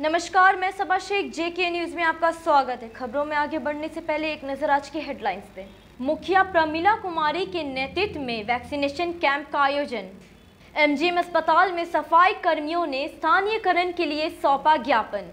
नमस्कार, मैं सबा शेख जेके न्यूज में आपका स्वागत है। खबरों में आगे बढ़ने से पहले एक नजर आज की हेडलाइंस पे। मुखिया प्रमिला कुमारी के नेतृत्व में वैक्सीनेशन कैंप का आयोजन। एमजीएम अस्पताल में सफाई कर्मियों ने स्थानीयकरण के लिए सौंपा ज्ञापन।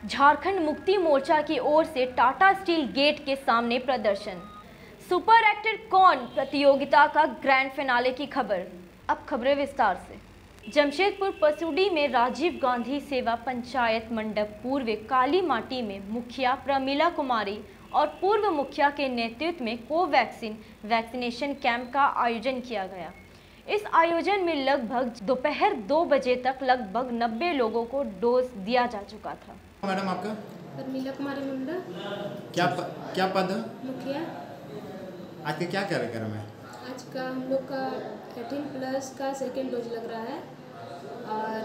झारखंड मुक्ति मोर्चा की ओर से टाटा स्टील गेट के सामने प्रदर्शन। सुपर एक्टर कौन प्रतियोगिता का ग्रैंड फिनाले की खबर। अब खबरें विस्तार से। जमशेदपुर पसूडी में राजीव गांधी सेवा पंचायत मंडप पूर्व काली माटी में मुखिया प्रमिला कुमारी और पूर्व मुखिया के नेतृत्व में कोवैक्सीन वैक्सीनेशन कैंप का आयोजन किया गया। इस आयोजन में लगभग दोपहर 2 बजे तक लगभग 90 लोगों को डोज दिया जा चुका था। मैडम, आपका प्रमिला कुमारी मुंडा। क्या पद है? मुखिया। आज का क्या कार्यक्रम है? आज का हम लोग का 18+ का सेकेंड डोज लग रहा है और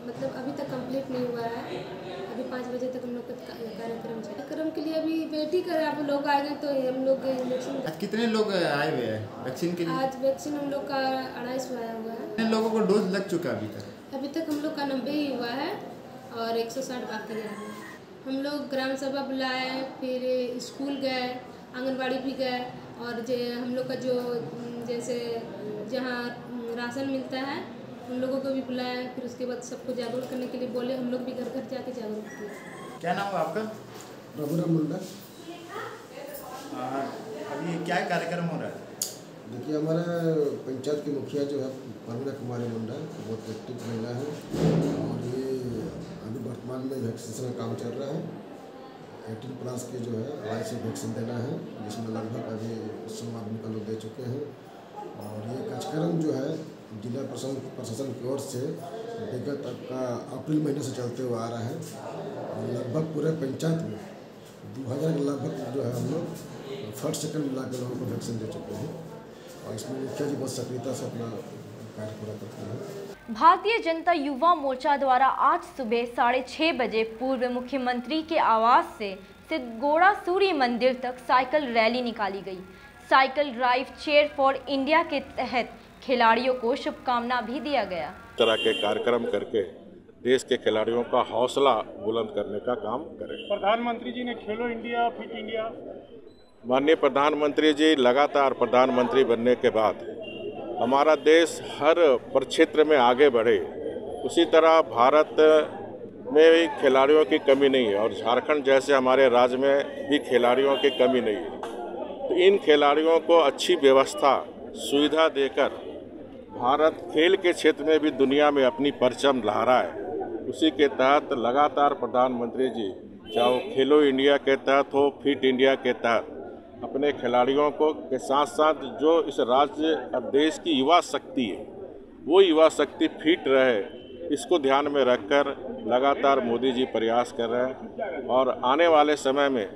मतलब अभी तक कंप्लीट नहीं हुआ है। अभी 5 बजे तक हम लोग का कार्यक्रम के लिए अभी वेट ही कर रहे हैं। आप लोग आए हैं तो हम लोग इंजेक्शन। आज कितने लोग आए हुए हैं वैक्सीन के लिए? आज वैक्सीन हम लोग का 250 आया हुआ है। कितने लोगों को डोज लग चुका है अभी तक? अभी तक हम लोग का 90 ही हुआ है और 160 बाकी है। हम लोग ग्राम सभा बुलाए, फिर स्कूल गए, आंगनबाड़ी भी गए और हम लोग का जो जैसे जहाँ राशन मिलता है उन लोगों को भी बुलाया। फिर उसके बाद सबको जागरूक करने के लिए बोले, हम लोग भी घर घर जाके जागरूक किए। क्या नाम है आपका? रघुराम मुंडा। अभी क्या कार्यक्रम हो रहा है? देखिए, हमारा पंचायत की मुखिया जो है प्रमिला कुमारी मुंडा बहुत एक्टिव महिला है और ये अभी वर्तमान में वैक्सीनेशन का काम चल रहा है। 18+ के जो है आवाज से वैक्सीन देना है, जिसमें लगभग अभी 100 आदमी का लोग दे चुके हैं। और ये कार्यक्रम जो है जिला प्रशासन की ओर से विगत का अप्रैल महीने से चलते हुए आ रहा है और लगभग पूरे पंचायत में 2000 के लगभग जो है हम लोग फर्स्ट सेकंड मिला के लोगों को वैक्सीन दे चुके हैं और इसमें मुखिया जी बहुत सक्रियता से अपना कार्य पूरा करते हैं। भारतीय जनता युवा मोर्चा द्वारा आज सुबह 6:30 बजे पूर्व मुख्यमंत्री के आवास से सिद्धगोड़ा सूर्य मंदिर तक साइकिल रैली निकाली गई। Cycle drive chair for India के तहत खिलाड़ियों को शुभकामना भी दिया गया। तरह के कार्यक्रम करके देश के खिलाड़ियों का हौसला बुलंद करने का काम करें। प्रधानमंत्री जी ने खेलो इंडिया फिट इंडिया। माननीय प्रधानमंत्री जी लगातार प्रधानमंत्री बनने के बाद हमारा देश हर प्रक्षेत्र में आगे बढ़े, उसी तरह भारत में भी खिलाड़ियों की कमी नहीं है और झारखंड जैसे हमारे राज्य में भी खिलाड़ियों की कमी नहीं है। तो इन खिलाड़ियों को अच्छी व्यवस्था सुविधा देकर भारत खेल के क्षेत्र में भी दुनिया में अपनी परचम लहराए, उसी के तहत लगातार प्रधानमंत्री जी चाहे वो खेलो इंडिया के तहत हो, फिट इंडिया के तहत अपने खिलाड़ियों को के साथ साथ जो इस राज्य और देश की युवा शक्ति है वो युवा शक्ति फिट रहे, इसको ध्यान में रखकर लगातार मोदी जी प्रयास कर रहे हैं। और आने वाले समय में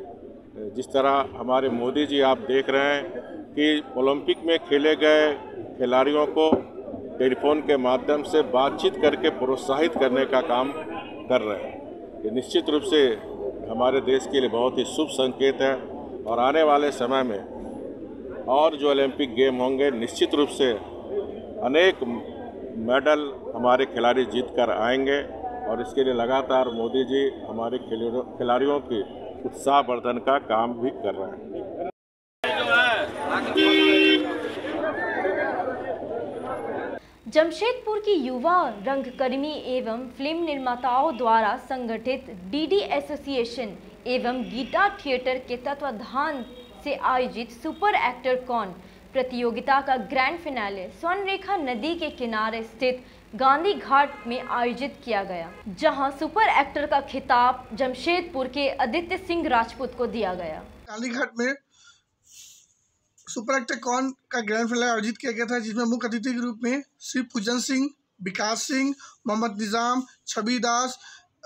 जिस तरह हमारे मोदी जी आप देख रहे हैं कि ओलंपिक में खेले गए खिलाड़ियों को टेलीफोन के माध्यम से बातचीत करके प्रोत्साहित करने का काम कर रहे हैं, ये निश्चित रूप से हमारे देश के लिए बहुत ही शुभ संकेत है। और आने वाले समय में और जो ओलंपिक गेम होंगे निश्चित रूप से अनेक मेडल हमारे खिलाड़ी जीत कर आएंगे और इसके लिए लगातार मोदी जी हमारे खिलाड़ियों की उत्साहवर्धन का काम भी कर रहे हैं। जमशेदपुर की युवा रंगकर्मी एवं फिल्म निर्माताओं द्वारा संगठित डीडी एसोसिएशन एवं गीता थिएटर के तत्वाधान से आयोजित सुपर एक्टर कौन प्रतियोगिता का ग्रैंड फिनाले स्वर्णरेखा नदी के किनारे स्थित गांधी घाट में आयोजित किया गया, जहां सुपर एक्टर का खिताब जमशेदपुर के आदित्य सिंह राजपूत को दिया गया। गांधी घाट में सुपर एक्टर कौन का ग्रैंड फिनाले आयोजित किया गया था, जिसमें मुख्य अतिथि के रूप में श्री पूजन सिंह, विकास सिंह, मोहम्मद निज़ाम, छवि दास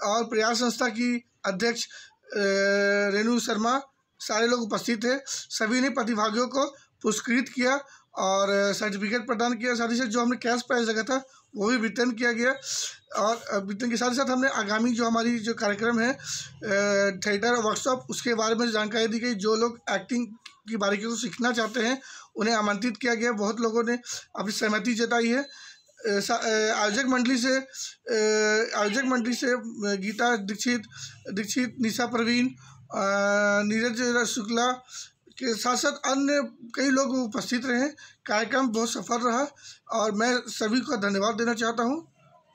और प्रयास संस्था की अध्यक्ष रेणु शर्मा सारे लोग उपस्थित थे। सभी ने प्रतिभागियों को पुरस्कृत किया और सर्टिफिकेट प्रदान किया। साथ ही साथ जो हमने कैश प्राइज लगा था वो भी वितरण किया गया और वितरण के साथ ही साथ हमने आगामी जो हमारी जो कार्यक्रम है थिएटर वर्कशॉप उसके बारे में जानकारी दी गई। जो लोग एक्टिंग की बारीकियों को सीखना चाहते हैं उन्हें आमंत्रित किया गया। बहुत लोगों ने अपनी सहमति जताई है आयोजक मंडली से गीता दीक्षित, निशा प्रवीण, नीरज शुक्ला के साथ साथ अन्य कई लोग उपस्थित रहे। कार्यक्रम बहुत सफल रहा और मैं सभी को धन्यवाद देना चाहता हूं।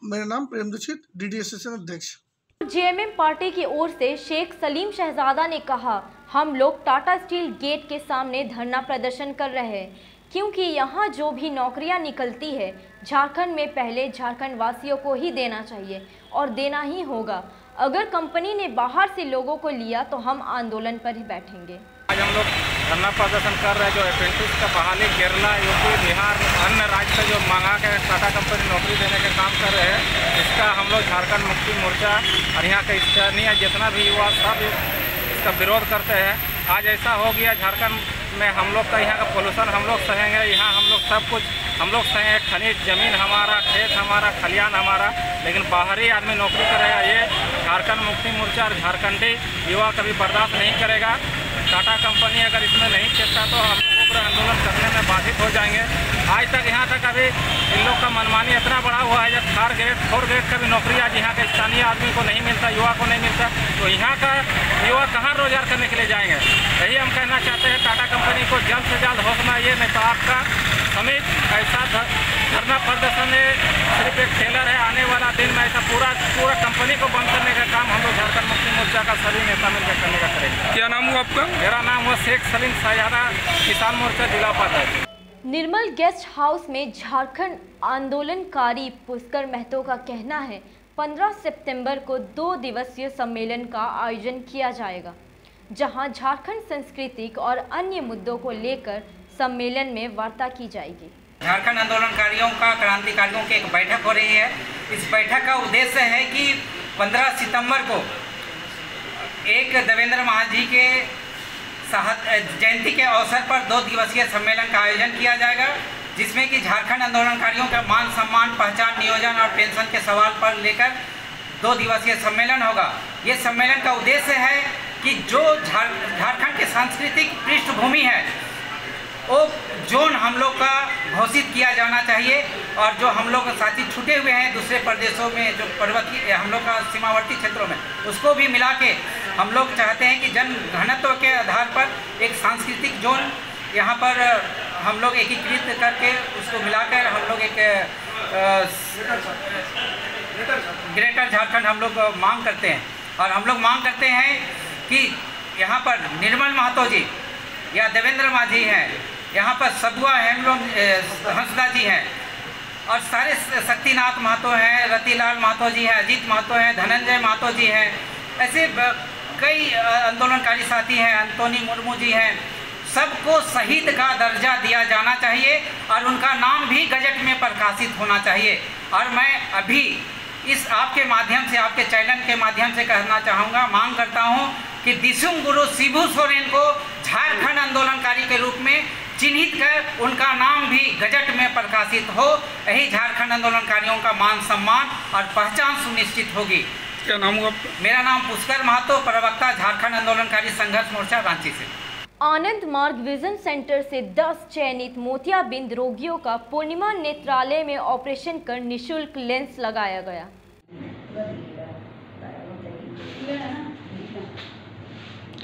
मेरा नाम प्रेम दीक्षित, DDSSN अध्यक्ष। JMM पार्टी की ओर से शेख सलीम शहजादा ने कहा, हम लोग टाटा स्टील गेट के सामने धरना प्रदर्शन कर रहे हैं क्योंकि यहाँ जो भी नौकरियाँ निकलती है झारखंड में पहले झारखंड वासियों को ही देना चाहिए और देना ही होगा। अगर कंपनी ने बाहर से लोगों को लिया तो हम आंदोलन पर ही बैठेंगे। आज हम लोग धरना प्रदर्शन कर रहे हैं। जो अप्रेंटिस का बहाली केरला, यूपी, बिहार, अन्य राज्य से जो मंगा के टाटा कंपनी नौकरी देने का काम कर रहे हैं, इसका हम लोग झारखंड मुक्ति मोर्चा और यहाँ के स्थानीय जितना भी युवा सब इसका विरोध करते हैं। आज ऐसा हो गया झारखंड में हम लोग का यहाँ का पोल्यूशन हम लोग सहेंगे, यहाँ हम लोग सब कुछ हम लोग सहेंगे, खनिज जमीन हमारा, खेत हमारा, खलियान हमारा, लेकिन बाहरी आदमी नौकरी करेगा। ये झारखंड मुक्ति मोर्चा और झारखंडी युवा कभी बर्दाश्त नहीं करेगा। टाटा कंपनी अगर इसमें नहीं चलता तो हम लोग उग्र आंदोलन करने में बाधित हो जाएंगे। आज तक यहाँ तक अभी इन लोग का मनमानी इतना बड़ा हुआ है, जब 4 ग्रेड का भी नौकरी आज यहाँ के स्थानीय आदमी को नहीं मिलता, युवा को नहीं मिलता, तो यहाँ का युवा कहाँ रोजगार करने के लिए जाएंगे। यही हम कहना चाहते हैं टाटा कंपनी को जल्द से जल्द होश में आइए, नहीं तो आपका समित ऐसा धरना प्रदर्शन सिर्फ एक टेलर है। आने वाला दिन में ऐसा पूरा कंपनी को बंद करने का काम हम लोग झारखंड मुक्ति मोर्चा का सभी नेता मिलकर करने का करेंगे। क्या नाम हुआ आपका? मेरा नाम हुआ शेख सलीम शहजादा, किसान मोर्चा जिला उपाध्यक्ष। निर्मल गेस्ट हाउस में झारखंड आंदोलनकारी पुष्कर महतो का कहना है 15 सितंबर को 2 दिवसीय सम्मेलन का आयोजन किया जाएगा, जहां झारखंड सांस्कृतिक और अन्य मुद्दों को लेकर सम्मेलन में वार्ता की जाएगी। झारखंड आंदोलनकारियों का, क्रांतिकारियों की एक बैठक हो रही है। इस बैठक का उद्देश्य है कि 15 सितंबर को एक देवेंद्र महाजी के जयंती के अवसर पर 2 दिवसीय सम्मेलन का आयोजन किया जाएगा, जिसमें कि झारखंड आंदोलनकारियों का मान सम्मान, पहचान, नियोजन और पेंशन के सवाल पर लेकर 2 दिवसीय सम्मेलन होगा। ये सम्मेलन का उद्देश्य है कि जो झारखंड के सांस्कृतिक पृष्ठभूमि है वो जोन हम लोग का घोषित किया जाना चाहिए, और जो हम लोग साथी छूटे हुए हैं दूसरे प्रदेशों में, जो पर्वतीय हम लोग का सीमावर्ती क्षेत्रों में, उसको भी मिला के हम लोग चाहते हैं कि जन घनत्व के आधार पर एक सांस्कृतिक जोन यहाँ पर हम लोग एकीकृत करके उसको मिलाकर हम लोग एक ग्रेटर झारखंड हम लोग मांग करते हैं। और हम लोग मांग करते हैं कि यहाँ पर निर्मल महतो जी या देवेंद्र माझी हैं, यहाँ पर सदुआ हैंडलूम हंसदा जी हैं, और सारे शक्तिनाथ महतो हैं, रतिलाल महतो जी हैं, अजीत महतो हैं, धनंजय महतो जी हैं, ऐसे कई आंदोलनकारी साथी हैं, अंतोनी मुर्मू जी हैं। सबको शहीद का दर्जा दिया जाना चाहिए और उनका नाम भी गजट में प्रकाशित होना चाहिए। और मैं अभी इस आपके माध्यम से, आपके चैनल के माध्यम से कहना चाहूँगा, मांग करता हूँ कि दिसुम गुरु शिबू सोरेन को झारखंड आंदोलनकारी के रूप में चिन्हित कर उनका नाम भी गजट में प्रकाशित हो। यही झारखंड आंदोलनकारियों का मान सम्मान और पहचान सुनिश्चित होगी। क्या नाम हुआ? मेरा नाम पुष्कर महतो, प्रवक्ता झारखंड आंदोलनकारी संघर्ष मोर्चा रांची से। आनंद मार्ग विजन सेंटर से 10 चयनित मोतियाबिंद रोगियों का पूर्णिमा नेत्रालय में ऑपरेशन कर निःशुल्क लेंस लगाया गया।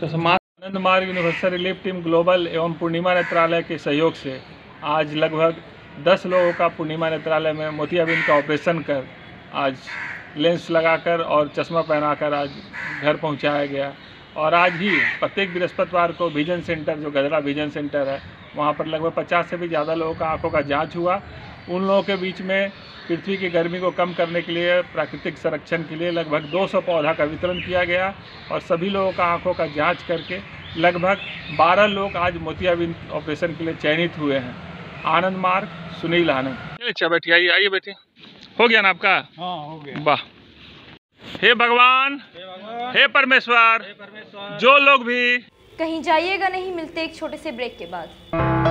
तो आनंद मार्ग यूनिवर्सल रिलीफ टीम ग्लोबल एवं पूर्णिमा नेत्रालय के सहयोग से आज लगभग 10 लोगों का पूर्णिमा नेत्रालय में मोतियाबिंद का ऑपरेशन कर आज लेंस लगाकर और चश्मा पहनाकर आज घर पहुंचाया गया। और आज ही प्रत्येक बृहस्पतिवार को विजन सेंटर, जो गदरा विजन सेंटर है, वहाँ पर लगभग 50 से भी ज़्यादा लोगों का आंखों का जांच हुआ। उन लोगों के बीच में पृथ्वी की गर्मी को कम करने के लिए, प्राकृतिक संरक्षण के लिए लगभग 200 पौधा का वितरण किया गया और सभी लोगों का आंखों का जांच करके लगभग 12 लोग आज मोतियाबिंद ऑपरेशन के लिए चयनित हुए हैं। आनंद मार्ग, सुनील आनंद। अच्छा बैठिए, आइए बैठिए। हो गया ना आपका? हाँ हो गया। वाह। हे भगवान, हे परमेश्वर, जो लोग भी कहीं जाइएगा नहीं, मिलते एक छोटे से ब्रेक के बाद।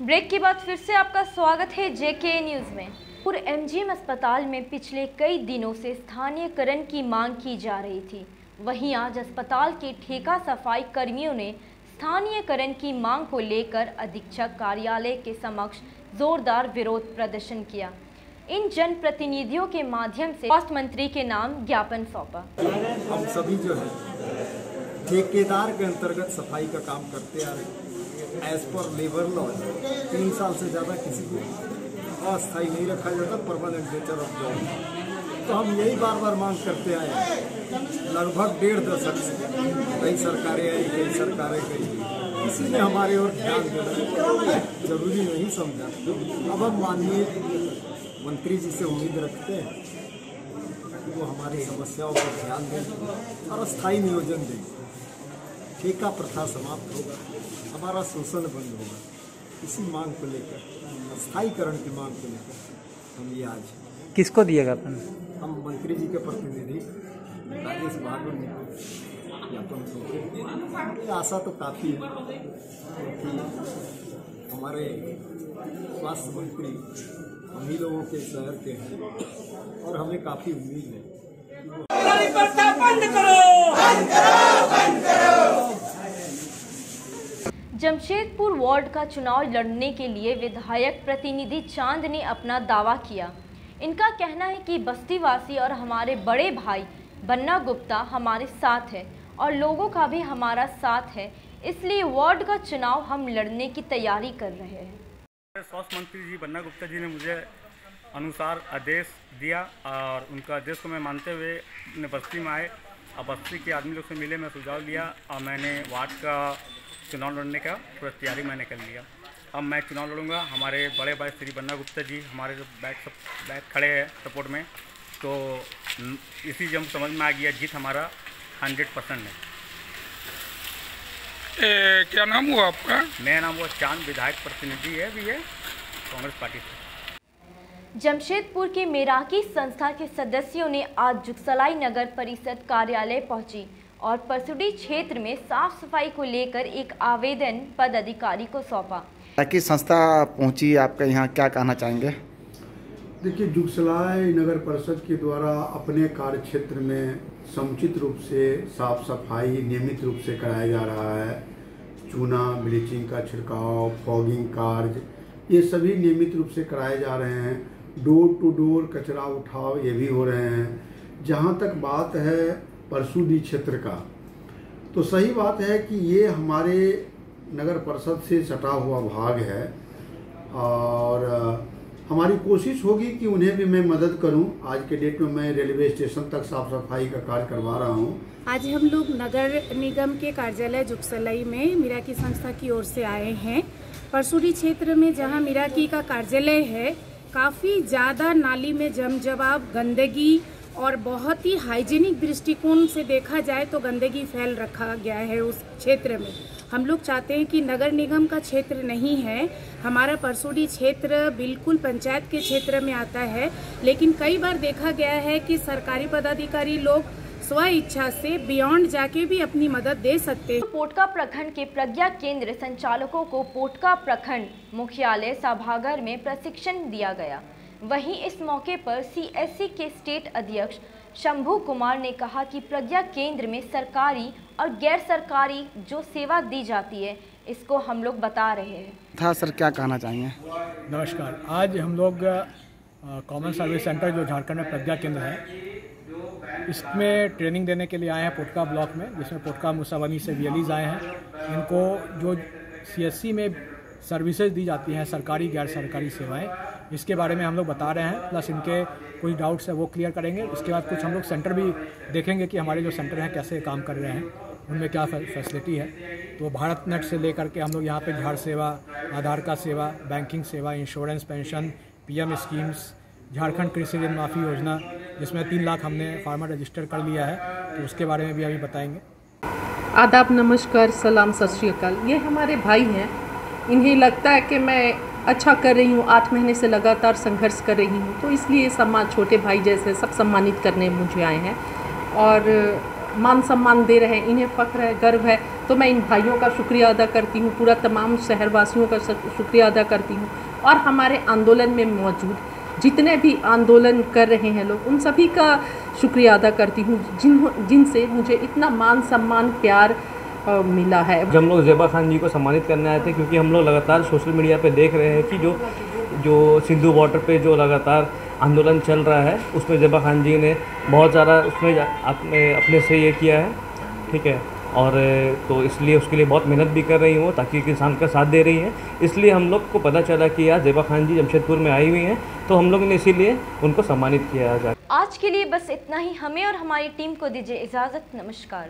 ब्रेक के बाद फिर से आपका स्वागत है जेके न्यूज़ में। पूरे एमजीएम अस्पताल में पिछले कई दिनों से स्थानीयकरण की मांग की जा रही थी। वहीं आज अस्पताल के ठेका सफाई कर्मियों ने स्थानीयकरण की मांग को लेकर अधीक्षक कार्यालय के समक्ष जोरदार विरोध प्रदर्शन किया। इन जनप्रतिनिधियों के माध्यम से स्वास्थ्य मंत्री के नाम ज्ञापन सौंपा। हम सभी जो है ठेकेदार के अंतर्गत सफाई का काम करते आ रहे हैं। एज पर लेबर लॉ 3 साल से ज़्यादा किसी को अस्थायी नहीं रखा जाता, परमानेंट नेचर ऑफ जॉब। तो हम यही बार बार मांग करते आए हैं। लगभग 1.5 दशक से कई सरकारें आई, कई सरकारें गई, किसी ने हमारे ओर ध्यान देना जरूरी नहीं समझा। अब हम माननीय मंत्री जी से उम्मीद रखते हैं कि वो हमारी समस्याओं पर ध्यान दें और अस्थायी नियोजन दें। ठेका प्रथा समाप्त होगा, हमारा शोषण बंद होगा। इसी मांग को लेकर, स्थायीकरण की मांग को लेकर हम ये आज किसको दिएगा? हम मंत्री जी के प्रतिनिधि राजेश बहादुर जी को ज्ञापन सौंपे। आशा तो काफ़ी है क्योंकि हमारे स्वास्थ्य मंत्री हम ही लोगों के शहर के हैं और हमें काफ़ी उम्मीद है। जमशेदपुर वार्ड का चुनाव लड़ने के लिए विधायक प्रतिनिधि चांद ने अपना दावा किया। इनका कहना है कि बस्तीवासी और हमारे बड़े भाई बन्ना गुप्ता हमारे साथ है और लोगों का भी हमारा साथ है, इसलिए वार्ड का चुनाव हम लड़ने की तैयारी कर रहे हैं। स्वास्थ्य मंत्री जी बन्ना गुप्ता जी ने मुझे अनुसार आदेश दिया और उनका आदेश को मैं मानते हुए अपने बस्ती में आए और बस्ती के आदमी लोग से मिले, मैं सुझाव लिया और मैंने वार्ड का चुनाव लड़ने का पूरा तैयारी मैंने कर लिया। अब मैं चुनाव लड़ूंगा। हमारे बड़े भाई श्री बन्ना गुप्ता जी हमारे जो बैक खड़े हैं सपोर्ट में, तो इसी जब समझ में आ गया जीत हमारा 100% है। क्या नाम हुआ आपका? मेरा नाम वो चांद, विधायक प्रतिनिधि है भी है कांग्रेस पार्टी से। जमशेदपुर के मेराकी संस्था के सदस्यों ने आज जुगसलाई नगर परिषद कार्यालय पहुंची और परसुडी क्षेत्र में साफ सफाई को लेकर एक आवेदन पद अधिकारी को सौंपा। ताकि संस्था पहुंची, आपका यहाँ क्या कहना चाहेंगे? देखिए, जुगसलाई नगर परिषद के द्वारा अपने कार्य क्षेत्र में समुचित रूप से साफ सफाई नियमित रूप से कराया जा रहा है। चूना ब्लीचिंग का छिड़काव, फॉगिंग कार्य, ये सभी नियमित रूप से कराए जा रहे हैं। डोर टू डोर कचरा उठाव ये भी हो रहे हैं। जहाँ तक बात है परसुडी क्षेत्र का, तो सही बात है कि ये हमारे नगर परिषद से सटा हुआ भाग है और हमारी कोशिश होगी कि उन्हें भी मैं मदद करूं। आज के डेट में मैं रेलवे स्टेशन तक साफ सफाई का कार्य करवा रहा हूं। आज हम लोग नगर निगम के कार्यालय जुगसलाई में मिराकी संस्था की ओर से आए हैं। परसुडी क्षेत्र में जहां मिराकी का कार्यालय है, काफ़ी ज़्यादा नाली में जमजमाव, गंदगी और बहुत ही हाइजीनिक दृष्टिकोण से देखा जाए तो गंदगी फैल रखा गया है उस क्षेत्र में। हम लोग चाहते हैं कि नगर निगम का क्षेत्र नहीं है, हमारा परसुडी क्षेत्र बिल्कुल पंचायत के क्षेत्र में आता है, लेकिन कई बार देखा गया है कि सरकारी पदाधिकारी लोग स्व इच्छा से बियॉन्ड जाके भी अपनी मदद दे सकते हैं। पोटका प्रखंड के प्रज्ञा केंद्र संचालकों को पोटका प्रखंड मुख्यालय सभागार में प्रशिक्षण दिया गया। वहीं इस मौके पर सीएससी के स्टेट अध्यक्ष शंभू कुमार ने कहा कि प्रज्ञा केंद्र में सरकारी और गैर सरकारी जो सेवा दी जाती है, इसको हम लोग बता रहे हैं। था सर, क्या कहना चाहेंगे? नमस्कार। आज हम लोग कॉमन सर्विस सेंटर जो झारखंड में प्रज्ञा केंद्र है, इसमें ट्रेनिंग देने के लिए आए हैं पोटका ब्लॉक में, जिसमें पोटका मुसावनी से वीएलईज आए हैं। इनको जो सीएससी में सर्विसेज दी जाती हैं, सरकारी गैर सरकारी सेवाएं, इसके बारे में हम लोग बता रहे हैं, प्लस इनके कुछ डाउट्स है वो क्लियर करेंगे। उसके बाद कुछ हम लोग सेंटर भी देखेंगे कि हमारे जो सेंटर हैं कैसे काम कर रहे हैं, उनमें क्या फैसिलिटी है। तो भारत नेट से लेकर के हम लोग यहाँ पे झाड़ सेवा, आधार कार्ड सेवा, बैंकिंग सेवा, insurance, pension, PM schemes, Jharkhand कृषि ऋण माफ़ी योजना, जिसमें 3 लाख हमने फार्मर रजिस्टर कर लिया है, तो उसके बारे में भी अभी बताएंगे। आदाब, नमस्कार, सलाम, सत श्री अकाल। ये हमारे भाई हैं, इन्हें लगता है कि मैं अच्छा कर रही हूँ, 8 महीने से लगातार संघर्ष कर रही हूँ, तो इसलिए समाज छोटे भाई जैसे सब सम्मानित करने मुझे आए हैं। और मान सम्मान दे रहे हैं, इन्हें फ़ख्र है, गर्व है। तो मैं इन भाइयों का शुक्रिया अदा करती हूँ, पूरा तमाम शहरवासियों का शुक्रिया अदा करती हूँ, और हमारे आंदोलन में मौजूद जितने भी आंदोलन कर रहे हैं लोग, उन सभी का शुक्रिया अदा करती हूँ जिनसे मुझे इतना मान सम्मान प्यार मिला है। जब हम लोग ज़ेबा खान जी को सम्मानित करने आए थे, क्योंकि हम लोग लगातार सोशल मीडिया पे देख रहे हैं कि जो सिंधु बॉर्डर पे जो लगातार आंदोलन चल रहा है, उसमें ज़ेबा खान जी ने बहुत ज़्यादा उसमें अपने से ये किया है, ठीक है, और तो इसलिए उसके लिए बहुत मेहनत भी कर रही हूँ ताकि किसान का साथ दे रही हैं। इसलिए हम लोग को पता चला कि यार ज़ेबा खान जी जमशेदपुर में आई हुई हैं, तो हम लोग ने इसीलिए उनको सम्मानित किया जाए। आज के लिए बस इतना ही। हमें और हमारी टीम को दीजिए इजाज़त। नमस्कार।